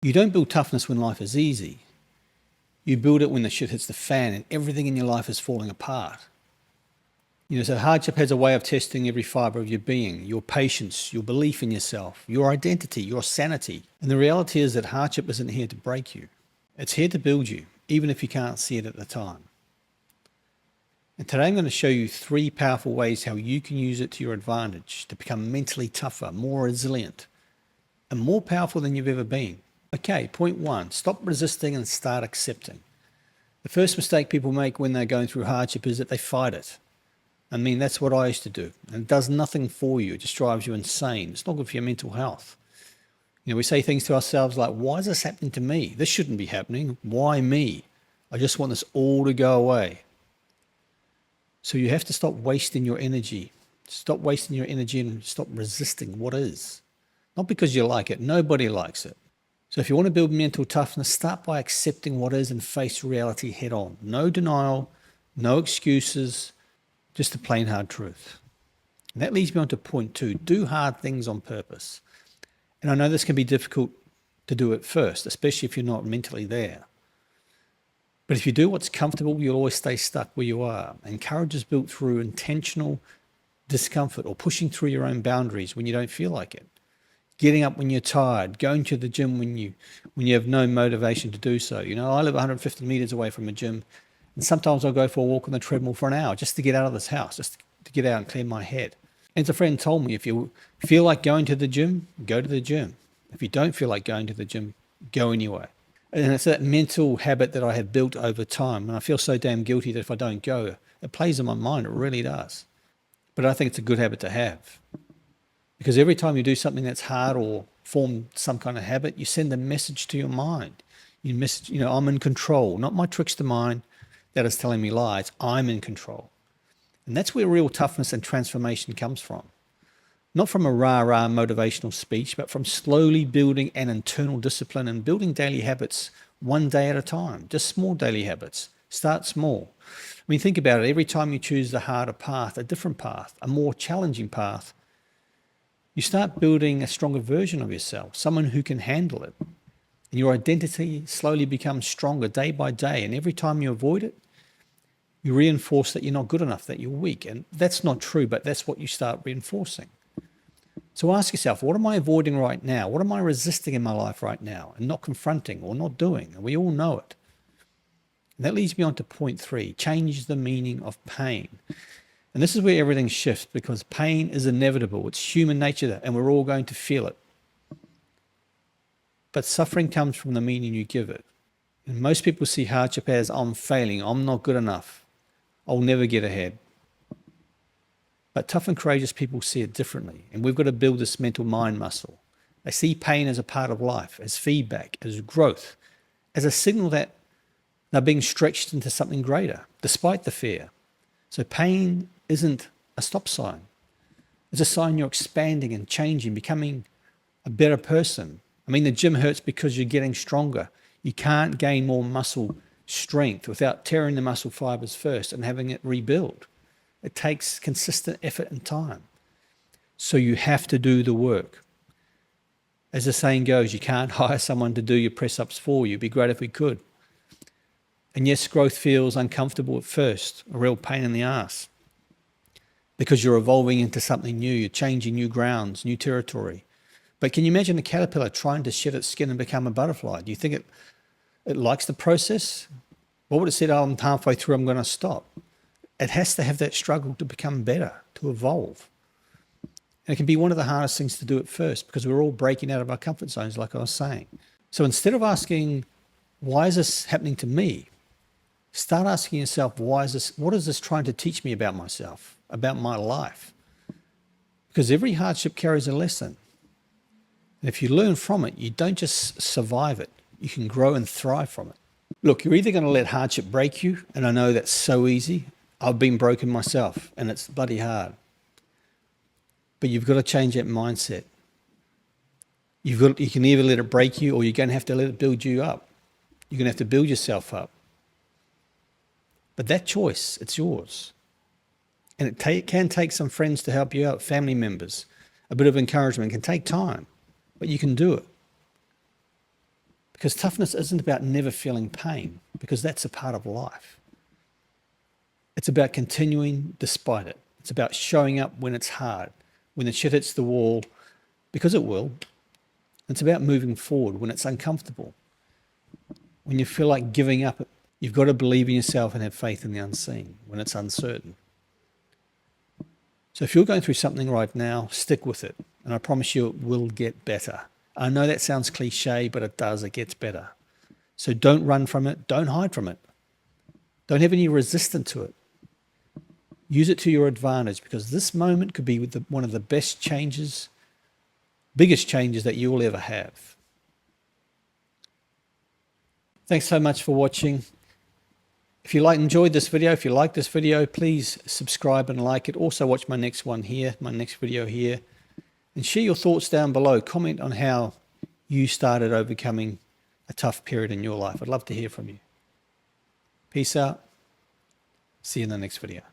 You don't build toughness when life is easy. You build it when the shit hits the fan and everything in your life is falling apart. So hardship has a way of testing every fiber of your being, your patience, your belief in yourself, your identity, your sanity. And the reality is that hardship isn't here to break you. It's here to build you, even if you can't see it at the time. And today I'm going to show you 3 powerful ways how you can use it to your advantage to become mentally tougher, more resilient, and more powerful than you've ever been. Okay, point 1, stop resisting and start accepting. The first mistake people make when they're going through hardship is that they fight it. That's what I used to do. And it does nothing for you. It just drives you insane. It's not good for your mental health. We say things to ourselves like, why is this happening to me? This shouldn't be happening. Why me? I just want this all to go away. So you have to stop wasting your energy. Stop wasting your energy and stop resisting what is. Not because you like it. Nobody likes it. So if you want to build mental toughness, start by accepting what is and face reality head on. No denial, no excuses, just the plain hard truth. And that leads me on to point 2, do hard things on purpose. And I know this can be difficult to do at first, especially if you're not mentally there. But if you do what's comfortable, you'll always stay stuck where you are. And courage is built through intentional discomfort or pushing through your own boundaries when you don't feel like it. Getting up when you're tired, going to the gym when you have no motivation to do so. I live 150 meters away from a gym, and sometimes I'll go for a walk on the treadmill for an hour just to get out of this house, just to get out and clear my head. And as a friend told me, if you feel like going to the gym, go to the gym. If you don't feel like going to the gym, go anyway. And it's that mental habit that I have built over time, and I feel so damn guilty that if I don't go, it plays in my mind, it really does. But I think it's a good habit to have. Because every time you do something that's hard or form some kind of habit, you send a message to your mind. You message, I'm in control, not my trickster mind that is telling me lies. I'm in control. And that's where real toughness and transformation comes from. Not from a rah-rah motivational speech, but from slowly building an internal discipline and building daily habits one day at a time. Just small daily habits. Start small. Think about it. Every time you choose the harder path, a different path, a more challenging path, you start building a stronger version of yourself, someone who can handle it. And your identity slowly becomes stronger day by day. And every time you avoid it, you reinforce that you're not good enough, that you're weak. And that's not true, but that's what you start reinforcing. So ask yourself, what am I avoiding right now? What am I resisting in my life right now and not confronting or not doing? And we all know it. And that leads me on to point 3, change the meaning of pain. And this is where everything shifts, because pain is inevitable. It's human nature, and we're all going to feel it. But suffering comes from the meaning you give it. And most people see hardship as, I'm failing, I'm not good enough, I'll never get ahead. But tough and courageous people see it differently, and we've got to build this mental mind muscle. They see pain as a part of life, as feedback, as growth, as a signal that they're being stretched into something greater, despite the fear. So pain isn't a stop sign. It's a sign you're expanding and changing, becoming a better person. The gym hurts because you're getting stronger. You can't gain more muscle strength without tearing the muscle fibers first and having it rebuild. It takes consistent effort and time. So you have to do the work. As the saying goes, you can't hire someone to do your press-ups for you. It'd be great if we could. And yes, growth feels uncomfortable at first, a real pain in the ass, because you're evolving into something new, you're changing new grounds, new territory. But can you imagine a caterpillar trying to shed its skin and become a butterfly? Do you think it likes the process? What would it say, I'm halfway through, I'm going to stop? It has to have that struggle to become better, to evolve. And it can be one of the hardest things to do at first, because we're all breaking out of our comfort zones, like I was saying. So instead of asking, why is this happening to me? Start asking yourself, what is this trying to teach me about myself, about my life? Because every hardship carries a lesson. And if you learn from it, you don't just survive it, you can grow and thrive from it. Look, you're either going to let hardship break you, and I know that's so easy. I've been broken myself, and it's bloody hard. But you've got to change that mindset. You can either let it break you, or you're going to have to let it build you up. You're going to have to build yourself up. But that choice, it's yours. And it can take some friends to help you out, family members, a bit of encouragement. It can take time, but you can do it. Because toughness isn't about never feeling pain, because that's a part of life. It's about continuing despite it. It's about showing up when it's hard, when the shit hits the wall, because it will. It's about moving forward when it's uncomfortable. When you feel like giving up, you've got to believe in yourself and have faith in the unseen when it's uncertain. So if you're going through something right now, stick with it. And I promise you it will get better. I know that sounds cliche, but it does. It gets better. So don't run from it. Don't hide from it. Don't have any resistance to it. Use it to your advantage, because this moment could be one of the best changes, biggest changes that you will ever have. Thanks so much for watching. If you enjoyed this video, if you like this video, please subscribe and like it. Also watch my next one here, my next video here. And share your thoughts down below. Comment on how you started overcoming a tough period in your life. I'd love to hear from you. Peace out. See you in the next video.